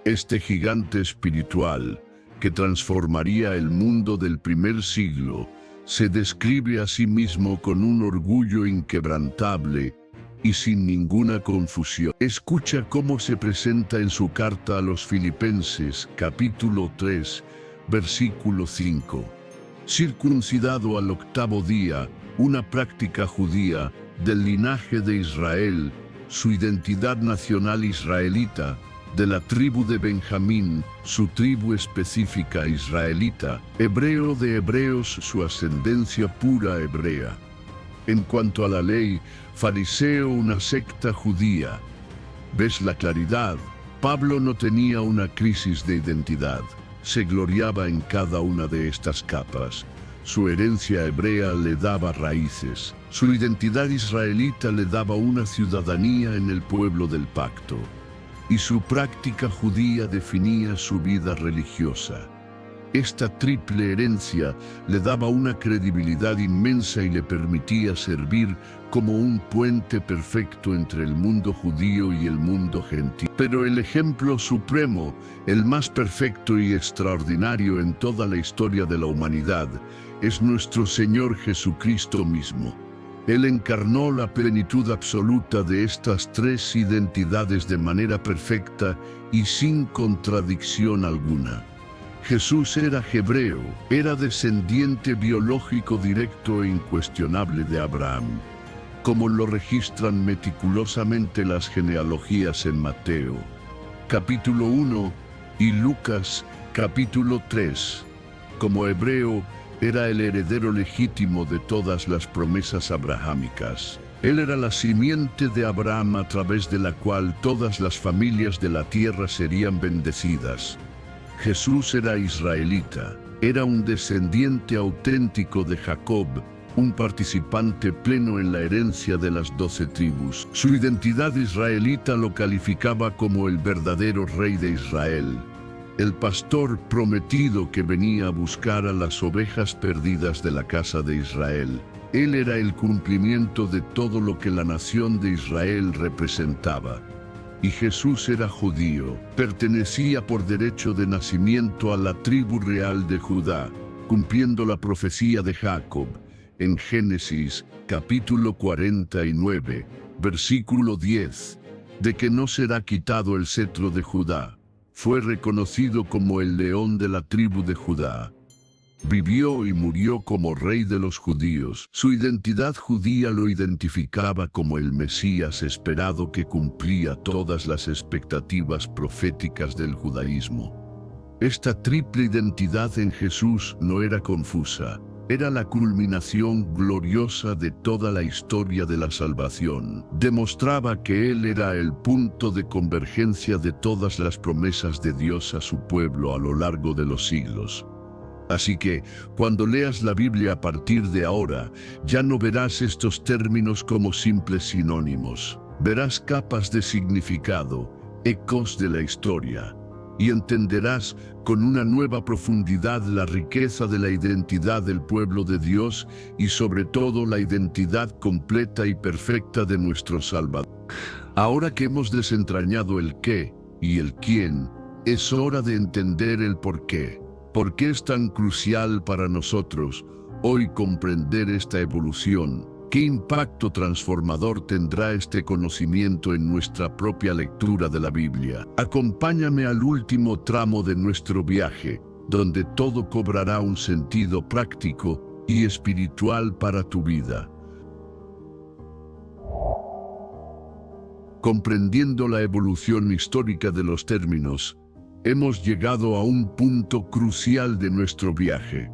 Este gigante espiritual, que transformaría el mundo del primer siglo, se describe a sí mismo con un orgullo inquebrantable y sin ninguna confusión. Escucha cómo se presenta en su carta a los Filipenses, capítulo 3, versículo 5. Circuncidado al 8º día, una práctica judía del linaje de Israel, su identidad nacional israelita, de la tribu de Benjamín, su tribu específica israelita, hebreo de hebreos, su ascendencia pura hebrea. En cuanto a la ley, fariseo, una secta judía. ¿Ves la claridad? Pablo no tenía una crisis de identidad. Se gloriaba en cada una de estas capas. Su herencia hebrea le daba raíces. Su identidad israelita le daba una ciudadanía en el pueblo del pacto. Y su práctica judía definía su vida religiosa. Esta triple herencia le daba una credibilidad inmensa y le permitía servir como un puente perfecto entre el mundo judío y el mundo gentil. Pero el ejemplo supremo, el más perfecto y extraordinario en toda la historia de la humanidad, es nuestro Señor Jesucristo mismo. Él encarnó la plenitud absoluta de estas tres identidades de manera perfecta y sin contradicción alguna. Jesús era hebreo, era descendiente biológico directo e incuestionable de Abraham, como lo registran meticulosamente las genealogías en Mateo, capítulo 1, y Lucas, capítulo 3. Como hebreo, era el heredero legítimo de todas las promesas abrahámicas. Él era la simiente de Abraham a través de la cual todas las familias de la tierra serían bendecidas. Jesús era israelita, era un descendiente auténtico de Jacob, un participante pleno en la herencia de las 12 tribus. Su identidad israelita lo calificaba como el verdadero rey de Israel, el pastor prometido que venía a buscar a las ovejas perdidas de la casa de Israel. Él era el cumplimiento de todo lo que la nación de Israel representaba. Y Jesús era judío, pertenecía por derecho de nacimiento a la tribu real de Judá, cumpliendo la profecía de Jacob en Génesis capítulo 49, versículo 10, de que no será quitado el cetro de Judá. Fue reconocido como el león de la tribu de Judá. Vivió y murió como rey de los judíos. Su identidad judía lo identificaba como el Mesías esperado que cumplía todas las expectativas proféticas del judaísmo. Esta triple identidad en Jesús no era confusa. Era la culminación gloriosa de toda la historia de la salvación. Demostraba que Él era el punto de convergencia de todas las promesas de Dios a su pueblo a lo largo de los siglos. Así que, cuando leas la Biblia a partir de ahora, ya no verás estos términos como simples sinónimos. Verás capas de significado, ecos de la historia, y entenderás con una nueva profundidad la riqueza de la identidad del pueblo de Dios y sobre todo la identidad completa y perfecta de nuestro Salvador. Ahora que hemos desentrañado el qué y el quién, es hora de entender el por qué. ¿Por qué es tan crucial para nosotros hoy comprender esta evolución? ¿Qué impacto transformador tendrá este conocimiento en nuestra propia lectura de la Biblia? Acompáñame al último tramo de nuestro viaje, donde todo cobrará un sentido práctico y espiritual para tu vida. Comprendiendo la evolución histórica de los términos, hemos llegado a un punto crucial de nuestro viaje.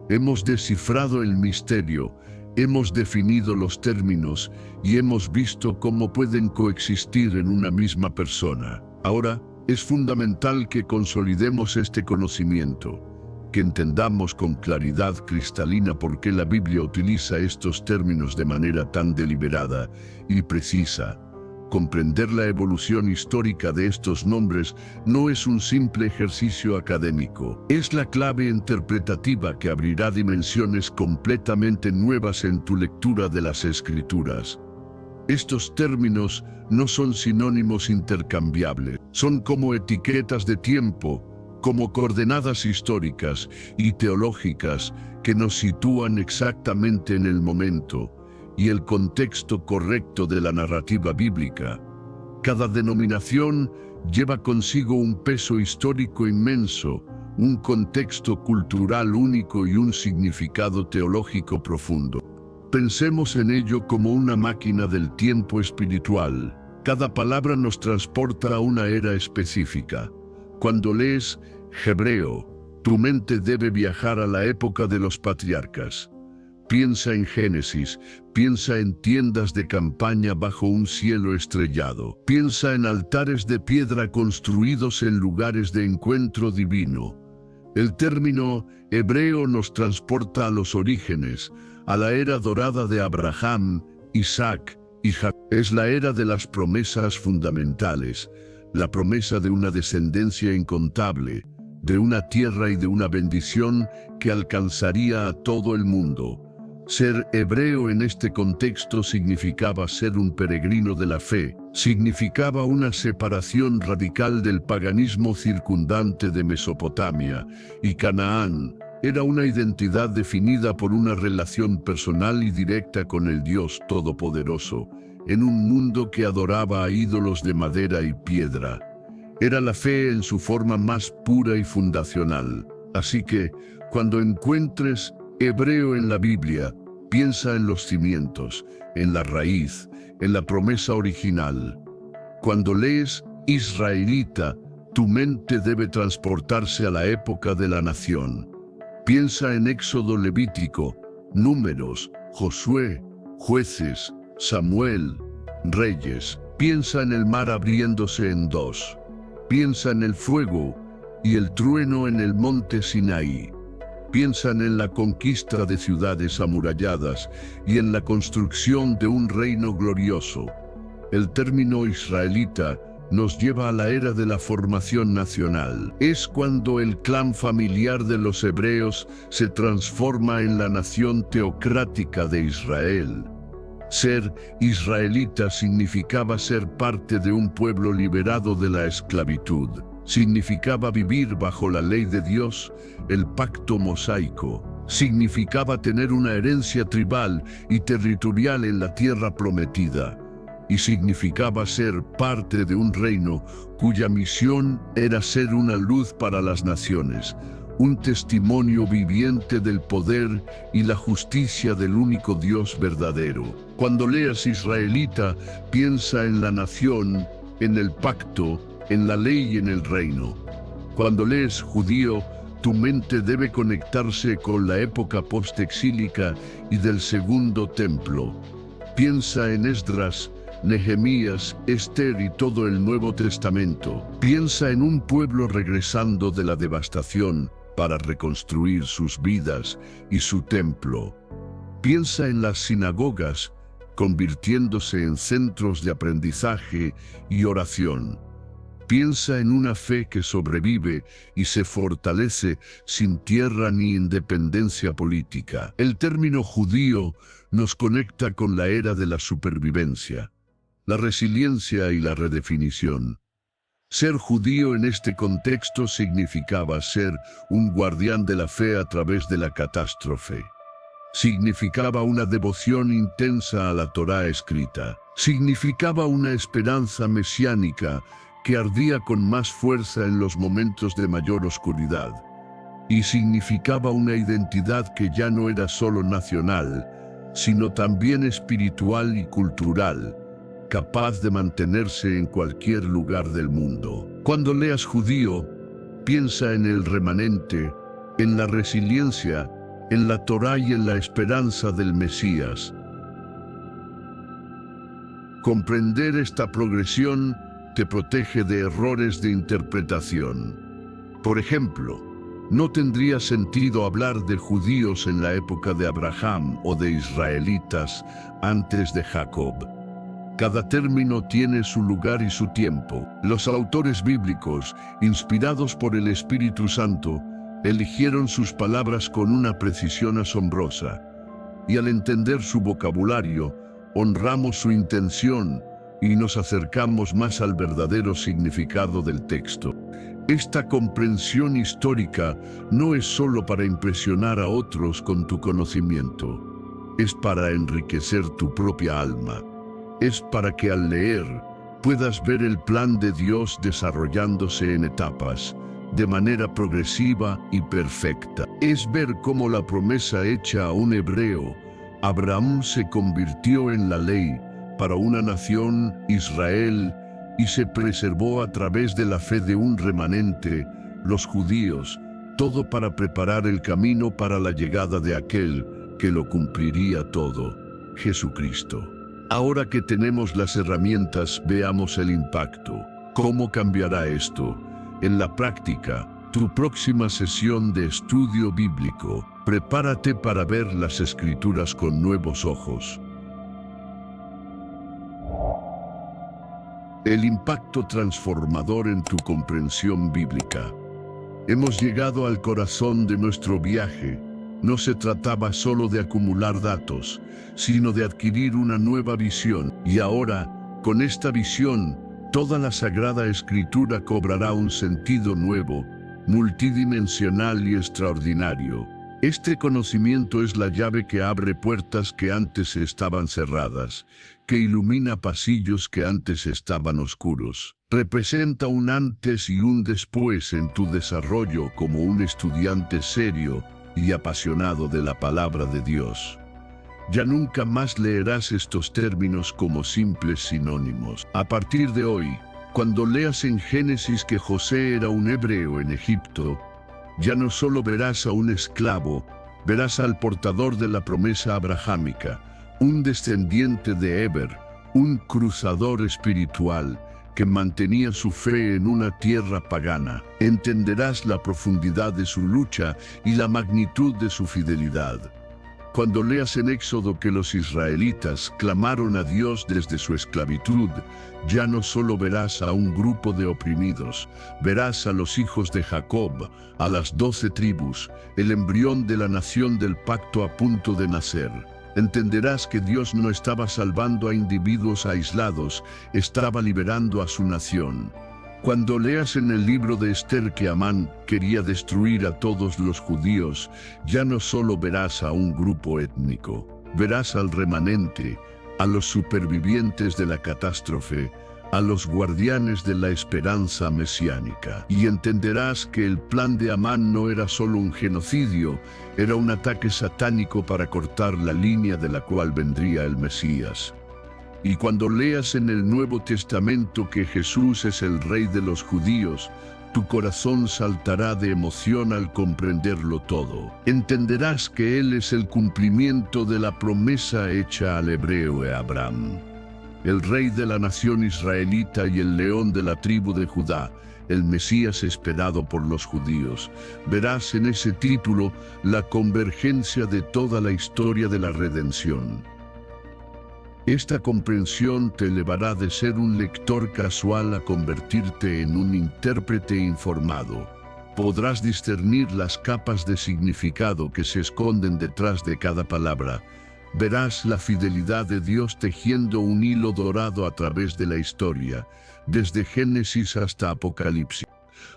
Hemos descifrado el misterio, hemos definido los términos y hemos visto cómo pueden coexistir en una misma persona. Ahora, es fundamental que consolidemos este conocimiento, que entendamos con claridad cristalina por qué la Biblia utiliza estos términos de manera tan deliberada y precisa. Comprender la evolución histórica de estos nombres no es un simple ejercicio académico. Es la clave interpretativa que abrirá dimensiones completamente nuevas en tu lectura de las Escrituras. Estos términos no son sinónimos intercambiables, son como etiquetas de tiempo, como coordenadas históricas y teológicas que nos sitúan exactamente en el momento y el contexto correcto de la narrativa bíblica. Cada denominación lleva consigo un peso histórico inmenso, un contexto cultural único y un significado teológico profundo. Pensemos en ello como una máquina del tiempo espiritual. Cada palabra nos transporta a una era específica. Cuando lees hebreo, tu mente debe viajar a la época de los patriarcas. Piensa en Génesis, piensa en tiendas de campaña bajo un cielo estrellado. Piensa en altares de piedra construidos en lugares de encuentro divino. El término hebreo nos transporta a los orígenes, a la era dorada de Abraham, Isaac y Jacob. Es la era de las promesas fundamentales, la promesa de una descendencia incontable, de una tierra y de una bendición que alcanzaría a todo el mundo. Ser hebreo en este contexto significaba ser un peregrino de la fe, significaba una separación radical del paganismo circundante de Mesopotamia y Canaán, Era una identidad definida por una relación personal y directa con el Dios Todopoderoso, en un mundo que adoraba a ídolos de madera y piedra. Era la fe en su forma más pura y fundacional. Así que, cuando encuentres hebreo en la Biblia, piensa en los cimientos, en la raíz, en la promesa original. Cuando lees israelita, tu mente debe transportarse a la época de la nación. Piensa en Éxodo, Levítico, Números, Josué, Jueces, Samuel, Reyes. Piensa en el mar abriéndose en dos. Piensa en el fuego y el trueno en el monte Sinaí. Piensan en la conquista de ciudades amuralladas y en la construcción de un reino glorioso. El término israelita nos lleva a la era de la formación nacional. Es cuando el clan familiar de los hebreos se transforma en la nación teocrática de Israel. Ser israelita significaba ser parte de un pueblo liberado de la esclavitud. Significaba vivir bajo la ley de Dios, el pacto mosaico. Significaba tener una herencia tribal y territorial en la tierra prometida. Y significaba ser parte de un reino cuya misión era ser una luz para las naciones, un testimonio viviente del poder y la justicia del único Dios verdadero. Cuando leas israelita, piensa en la nación, en el pacto, en la ley y en el reino. Cuando lees judío, tu mente debe conectarse con la época postexílica y del segundo templo. Piensa en Esdras, Nehemías, Esther y todo el Nuevo Testamento. Piensa en un pueblo regresando de la devastación para reconstruir sus vidas y su templo. Piensa en las sinagogas, convirtiéndose en centros de aprendizaje y oración. Piensa en una fe que sobrevive y se fortalece sin tierra ni independencia política. El término judío nos conecta con la era de la supervivencia, la resiliencia y la redefinición. Ser judío en este contexto significaba ser un guardián de la fe a través de la catástrofe. Significaba una devoción intensa a la Torá escrita. Significaba una esperanza mesiánica que ardía con más fuerza en los momentos de mayor oscuridad. Y significaba una identidad que ya no era solo nacional, sino también espiritual y cultural, capaz de mantenerse en cualquier lugar del mundo. Cuando leas judío, piensa en el remanente, en la resiliencia, en la Torá y en la esperanza del Mesías. Comprender esta progresión te protege de errores de interpretación. Por ejemplo, no tendría sentido hablar de judíos en la época de Abraham o de israelitas antes de Jacob. Cada término tiene su lugar y su tiempo. Los autores bíblicos, inspirados por el Espíritu Santo, eligieron sus palabras con una precisión asombrosa. Y al entender su vocabulario, honramos su intención y nos acercamos más al verdadero significado del texto. Esta comprensión histórica no es solo para impresionar a otros con tu conocimiento, es para enriquecer tu propia alma. Es para que al leer puedas ver el plan de Dios desarrollándose en etapas, de manera progresiva y perfecta. Es ver cómo la promesa hecha a un hebreo, Abraham, se convirtió en la ley para una nación, Israel, y se preservó a través de la fe de un remanente, los judíos, todo para preparar el camino para la llegada de aquel que lo cumpliría todo, Jesucristo. Ahora que tenemos las herramientas, veamos el impacto. ¿Cómo cambiará esto? En la práctica, tu próxima sesión de estudio bíblico, prepárate para ver las Escrituras con nuevos ojos. El impacto transformador en tu comprensión bíblica. Hemos llegado al corazón de nuestro viaje. No se trataba solo de acumular datos, sino de adquirir una nueva visión. Y ahora, con esta visión, toda la Sagrada Escritura cobrará un sentido nuevo, multidimensional y extraordinario. Este conocimiento es la llave que abre puertas que antes estaban cerradas, que ilumina pasillos que antes estaban oscuros. Representa un antes y un después en tu desarrollo como un estudiante serio y apasionado de la palabra de Dios. Ya nunca más leerás estos términos como simples sinónimos. A partir de hoy, cuando leas en Génesis que José era un hebreo en Egipto, ya no solo verás a un esclavo, verás al portador de la promesa abrahámica, un descendiente de Eber, un cruzador espiritual que mantenía su fe en una tierra pagana. Entenderás la profundidad de su lucha y la magnitud de su fidelidad. Cuando leas en Éxodo que los israelitas clamaron a Dios desde su esclavitud, ya no solo verás a un grupo de oprimidos, verás a los hijos de Jacob, a las 12 tribus, el embrión de la nación del pacto a punto de nacer. Entenderás que Dios no estaba salvando a individuos aislados, estaba liberando a su nación. Cuando leas en el libro de Esther que Amán quería destruir a todos los judíos, ya no solo verás a un grupo étnico, verás al remanente, a los supervivientes de la catástrofe, a los guardianes de la esperanza mesiánica. Y entenderás que el plan de Amán no era solo un genocidio, era un ataque satánico para cortar la línea de la cual vendría el Mesías. Y cuando leas en el Nuevo Testamento que Jesús es el Rey de los judíos, tu corazón saltará de emoción al comprenderlo todo. Entenderás que Él es el cumplimiento de la promesa hecha al hebreo Abraham. El Rey de la nación israelita y el león de la tribu de Judá, el Mesías esperado por los judíos. Verás en ese título la convergencia de toda la historia de la redención. Esta comprensión te elevará de ser un lector casual a convertirte en un intérprete informado. Podrás discernir las capas de significado que se esconden detrás de cada palabra. Verás la fidelidad de Dios tejiendo un hilo dorado a través de la historia, desde Génesis hasta Apocalipsis.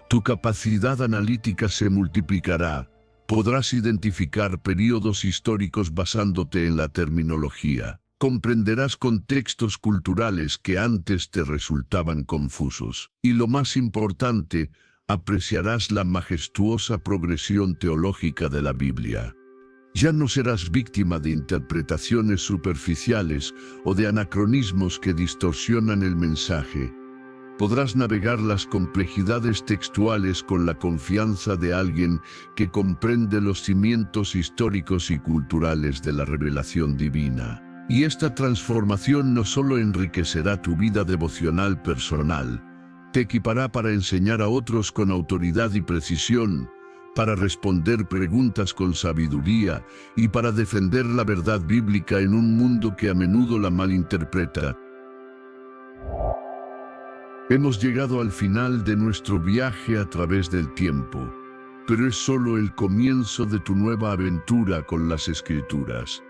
Tu capacidad analítica se multiplicará. Podrás identificar períodos históricos basándote en la terminología. Comprenderás contextos culturales que antes te resultaban confusos. Y lo más importante, apreciarás la majestuosa progresión teológica de la Biblia. Ya no serás víctima de interpretaciones superficiales o de anacronismos que distorsionan el mensaje. Podrás navegar las complejidades textuales con la confianza de alguien que comprende los cimientos históricos y culturales de la revelación divina. Y esta transformación no solo enriquecerá tu vida devocional personal, te equipará para enseñar a otros con autoridad y precisión, para responder preguntas con sabiduría y para defender la verdad bíblica en un mundo que a menudo la malinterpreta. Hemos llegado al final de nuestro viaje a través del tiempo, pero es solo el comienzo de tu nueva aventura con las Escrituras.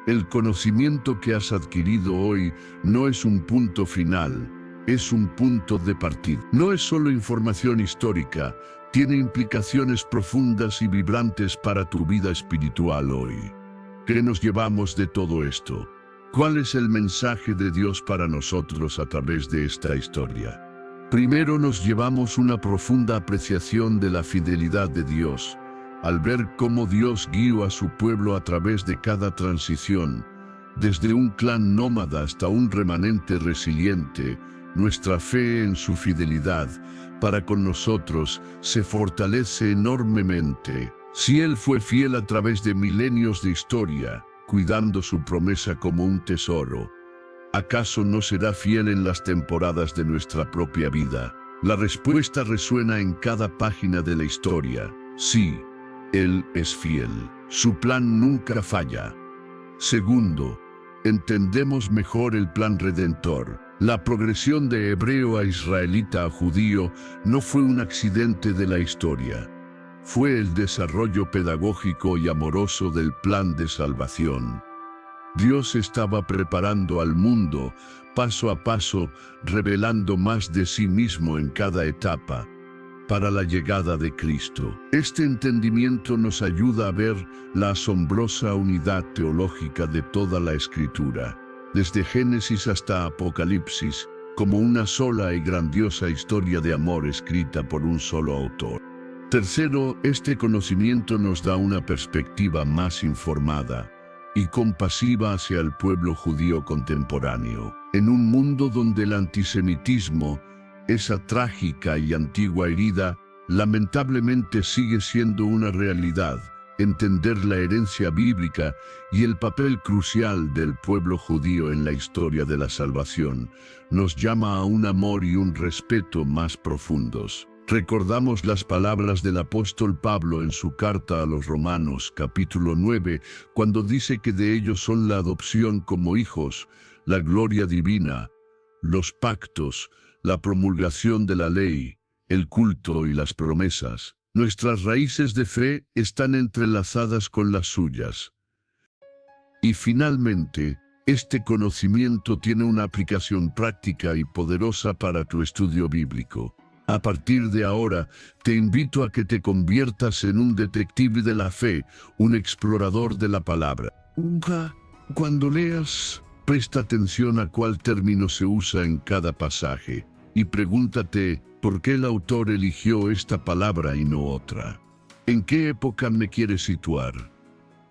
El conocimiento que has adquirido hoy no es un punto final, es un punto de partida. No es solo información histórica, tiene implicaciones profundas y vibrantes para tu vida espiritual hoy. ¿Qué nos llevamos de todo esto? ¿Cuál es el mensaje de Dios para nosotros a través de esta historia? Primero nos llevamos una profunda apreciación de la fidelidad de Dios. Al ver cómo Dios guió a su pueblo a través de cada transición, desde un clan nómada hasta un remanente resiliente, nuestra fe en su fidelidad para con nosotros se fortalece enormemente. Si Él fue fiel a través de milenios de historia, cuidando su promesa como un tesoro, ¿acaso no será fiel en las temporadas de nuestra propia vida? La respuesta resuena en cada página de la historia. Sí. Él es fiel. Su plan nunca falla. Segundo, entendemos mejor el plan redentor. La progresión de hebreo a israelita a judío no fue un accidente de la historia. Fue el desarrollo pedagógico y amoroso del plan de salvación. Dios estaba preparando al mundo, paso a paso, revelando más de sí mismo en cada etapa. para la llegada de Cristo. Este entendimiento nos ayuda a ver la asombrosa unidad teológica de toda la Escritura, desde Génesis hasta Apocalipsis, como una sola y grandiosa historia de amor escrita por un solo autor. Tercero, este conocimiento nos da una perspectiva más informada y compasiva hacia el pueblo judío contemporáneo. En un mundo donde el antisemitismo, esa trágica y antigua herida, lamentablemente sigue siendo una realidad, entender la herencia bíblica y el papel crucial del pueblo judío en la historia de la salvación nos llama a un amor y un respeto más profundos. Recordamos las palabras del apóstol Pablo en su carta a los Romanos, capítulo 9, cuando dice que de ellos son la adopción como hijos, la gloria divina, los pactos, la promulgación de la ley, el culto y las promesas. Nuestras raíces de fe están entrelazadas con las suyas. Y finalmente, este conocimiento tiene una aplicación práctica y poderosa para tu estudio bíblico. A partir de ahora, te invito a que te conviertas en un detective de la fe, un explorador de la palabra. Cuando leas, presta atención a cuál término se usa en cada pasaje y pregúntate por qué el autor eligió esta palabra y no otra. ¿En qué época me quiere situar?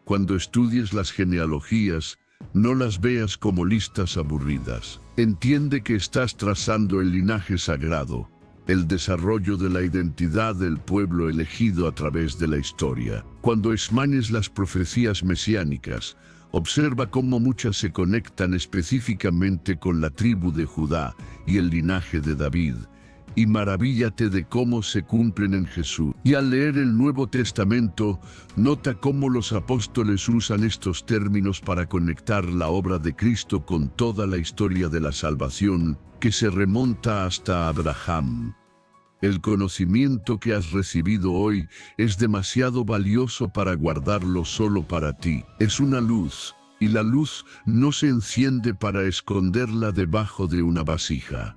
Cuando estudies las genealogías, no las veas como listas aburridas. Entiende que estás trazando el linaje sagrado, el desarrollo de la identidad del pueblo elegido a través de la historia. Cuando examines las profecías mesiánicas, observa cómo muchas se conectan específicamente con la tribu de Judá y el linaje de David, y maravíllate de cómo se cumplen en Jesús. Y al leer el Nuevo Testamento, nota cómo los apóstoles usan estos términos para conectar la obra de Cristo con toda la historia de la salvación, que se remonta hasta Abraham. El conocimiento que has recibido hoy es demasiado valioso para guardarlo solo para ti. Es una luz, y la luz no se enciende para esconderla debajo de una vasija.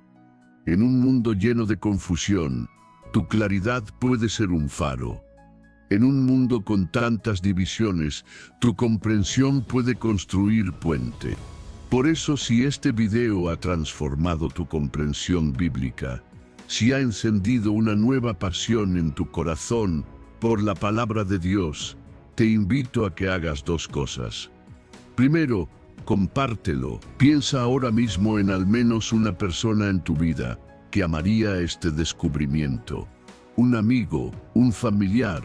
En un mundo lleno de confusión, tu claridad puede ser un faro. En un mundo con tantas divisiones, tu comprensión puede construir puente. Por eso, si este video ha transformado tu comprensión bíblica, si ha encendido una nueva pasión en tu corazón por la palabra de Dios, te invito a que hagas dos cosas. Primero, compártelo. Piensa ahora mismo en al menos una persona en tu vida que amaría este descubrimiento. Un amigo, un familiar,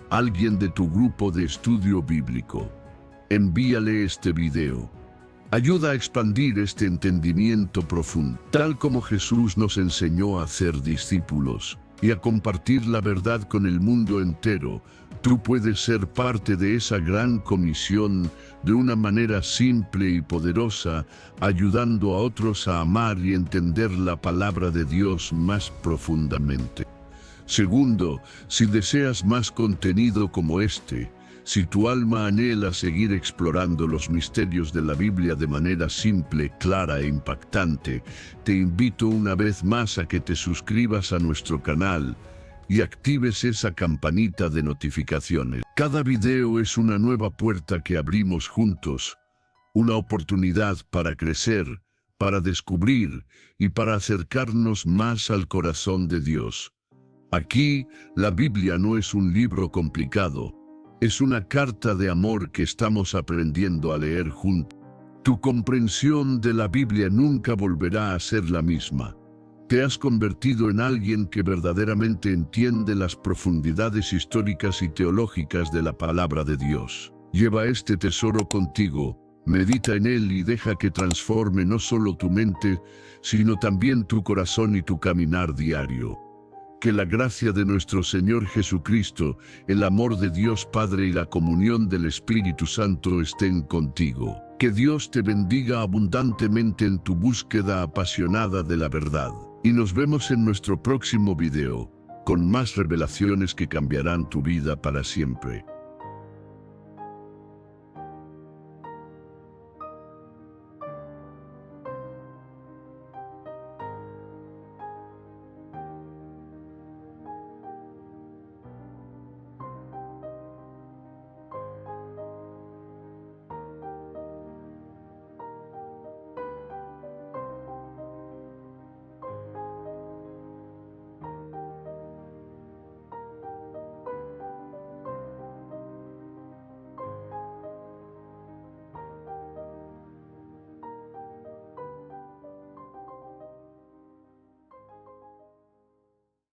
alguien de tu grupo de estudio bíblico. Envíale este video. Ayuda a expandir este entendimiento profundo, tal como Jesús nos enseñó a hacer discípulos y a compartir la verdad con el mundo entero. Tú puedes ser parte de esa gran comisión de una manera simple y poderosa, ayudando a otros a amar y entender la palabra de Dios más profundamente. Segundo, si deseas más contenido como este, si tu alma anhela seguir explorando los misterios de la Biblia de manera simple, clara e impactante, te invito una vez más a que te suscribas a nuestro canal y actives esa campanita de notificaciones. Cada video es una nueva puerta que abrimos juntos, una oportunidad para crecer, para descubrir y para acercarnos más al corazón de Dios. Aquí, la Biblia no es un libro complicado, es una carta de amor que estamos aprendiendo a leer juntos. Tu comprensión de la Biblia nunca volverá a ser la misma. Te has convertido en alguien que verdaderamente entiende las profundidades históricas y teológicas de la palabra de Dios. Lleva este tesoro contigo, medita en él y deja que transforme no solo tu mente, sino también tu corazón y tu caminar diario. Que la gracia de nuestro Señor Jesucristo, el amor de Dios Padre y la comunión del Espíritu Santo estén contigo. Que Dios te bendiga abundantemente en tu búsqueda apasionada de la verdad. Y nos vemos en nuestro próximo video, con más revelaciones que cambiarán tu vida para siempre.